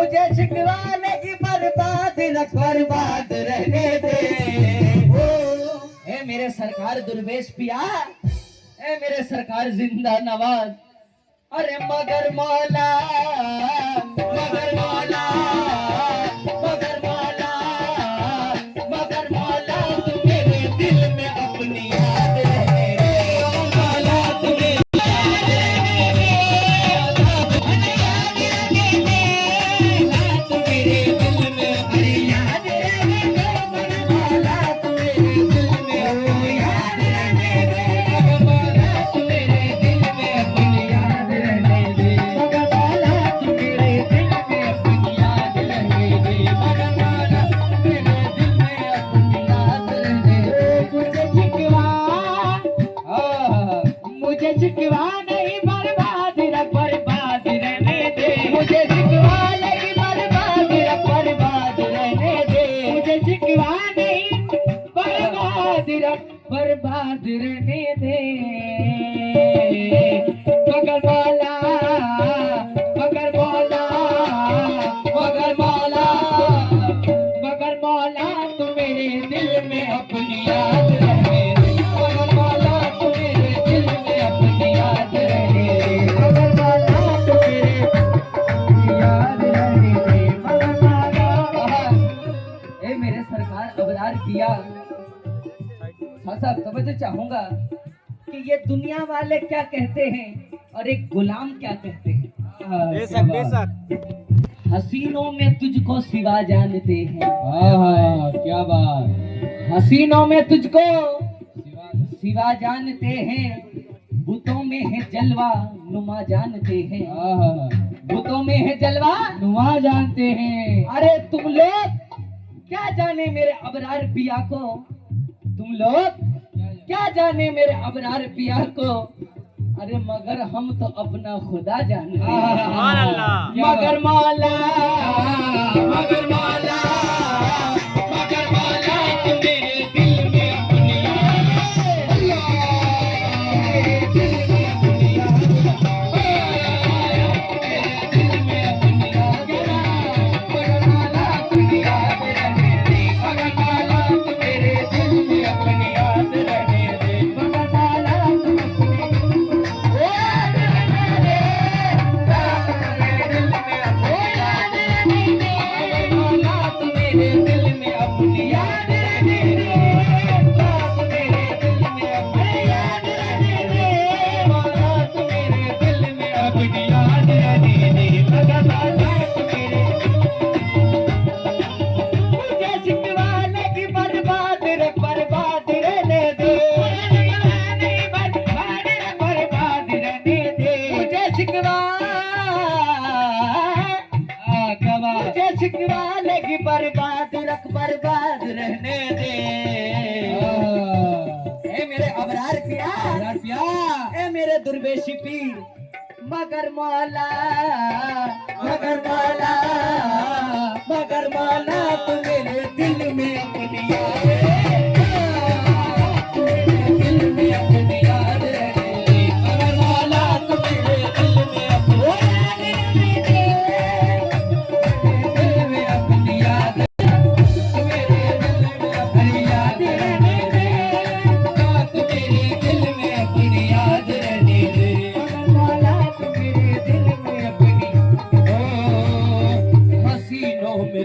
मुझे शिकवाने की बर्बाद रख, बर्बाद रहने दे। ए मेरे सरकार दुर्वेश पिया, ए मेरे सरकार जिंदा नवाज, अरे मगर मौला, मगर मौला, मगर मौला, मगर मौला, तू मेरे दिल में अपनी याद रहने दे। मौला तू मेरी याद रहने दे, तू मेरे दिल में अपनी याद रहने दे। मौला तू मेरे दिल में अपनी याद रहने दे। मौला तू मेरे दिल में अपनी याद रहने दे। मगर मौला तू मेरे दिल में अपनी याद रहने दे। मगर मौला तू मेरे दिल में अपनी याद रहने दे। मुझे शिकवा नहीं, बर्बाद रख, बर्बाद रहने दे। मुझे शिकवा नहीं, बर्बाद रख, बर्बाद रहने दे। मुझे शिकवा नहीं, बर्बाद रख, बर्बाद रहने दे। मगर मौला, मगर मौला, मगर मौला, मगर मौला, तू मेरे दिल में अपनी याद रहने दे। मगर मौला तू मेरे दिल में अपनी याद रहने दे। मगर मौला तू मेरे याद रहने दे। मगर मौला, ए मेरे सरकार अबरार पिया, साहब समझ चाहूंगा कि ये दुनिया वाले क्या कहते हैं और एक गुलाम क्या कहते हैं। बेशक हसीनों में तुझको सिवा जानते हैं। क्या बात। हसीनों में तुझको सिवा जानते हैं, बुतों में है जलवा नुमा जानते हैं। बुतों में है जलवा नुमा जानते हैं। अरे तुम लोग क्या जाने मेरे अबरार पिया को, तुम लोग क्या जाने मेरे अबरार पिया को। अरे मगर हम तो अपना खुदा जानते हैं। सुभान अल्लाह। मगर मौला, मगर मौला, मगर मौला, तू मेरे दिल में अपनी शिकवाने की बर्बाद रख, बर्बाद रहने दे। ए मेरे अबरार पिया, ए मेरे दुर्वेशी पीर, मगर मौला, मगर मौला, मगर मौला, तू मेरे दिल में अपनी याद दिल में अपनी याद रहने दे। मगर मौला तू मेरे दिल में अपनी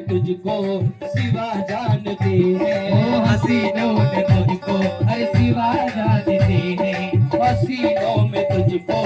तुझको सिवा जानते हैं। हसीनों में तुझको अरे सिवा जानते हैं। हसीनों में तुझको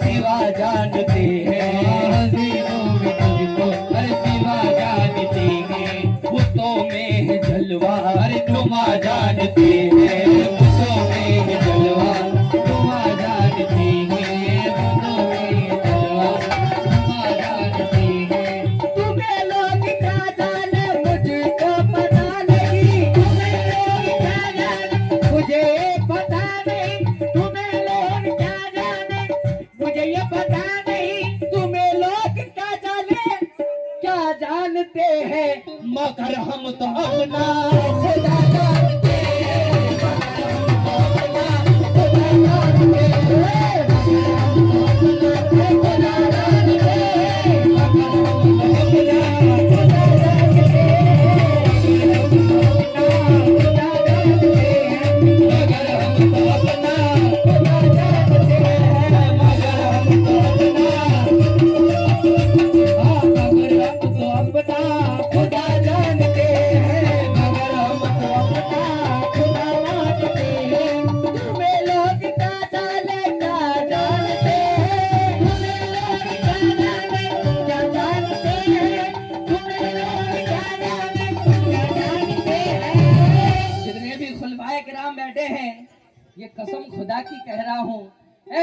सिवा जानते हैं। हसीनों में तुझको अरे सिवा जानते हैं। बुतों में है जलवा अरे तुमा जानते हैं। बुतों में है जलवा तुमा जानते हैं। बुतों में है जलवा तुमा जानते हैं। तुम्हें लोग क्या जाने मुझको पता नहीं। तुम्हें लोग क्या जाने मुझे पता नहीं। तुम्हें लोग क्या जाने मुझे ये पता नहीं। तुम्हें लोग क्या जाने क्या जानते हैं, मगर हम तो अपना खुदा जानते हैं। मगर हम तो अपना खुदा जानते हैं। मगर हम तो अपना खुदा जानते हैं। मगर हम तो अपना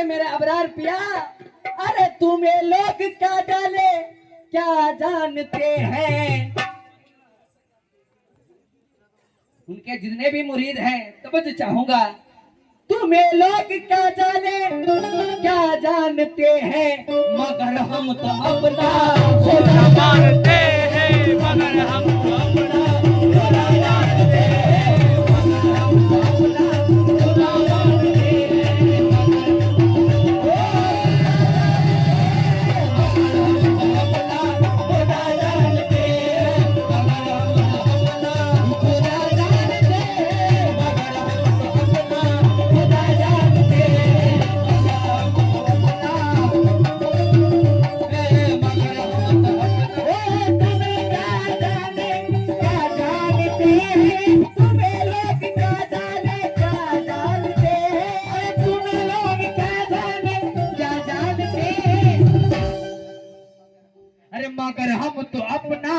मेरे अबरार पिया, अरे तुम्हें लोग क्या जाने क्या जानते हैं। उनके जितने भी मुरीद हैं तब तो चाहूंगा, तुम्हें लोग क्या जाने क्या जानते हैं, मगर हम तो अपना खुदा मानते हैं मगर हम अपना खुदा जानते हैं, मगर हम तो अपना खुदा जानते हैं, अरे मगर हम तो अपना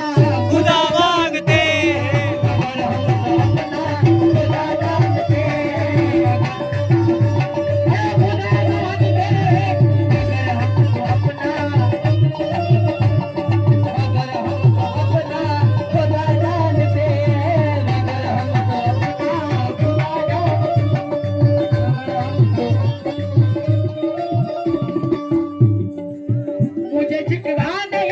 खुदा मांगते हैं। मगर हम तो अपना खुदा जानते हैं, खुदा जानते हैं, मगर हम तो अपना खुदा जानते हैं, मगर हम तो अपना खुदा जानते हैं। मुझे झुकवा नहीं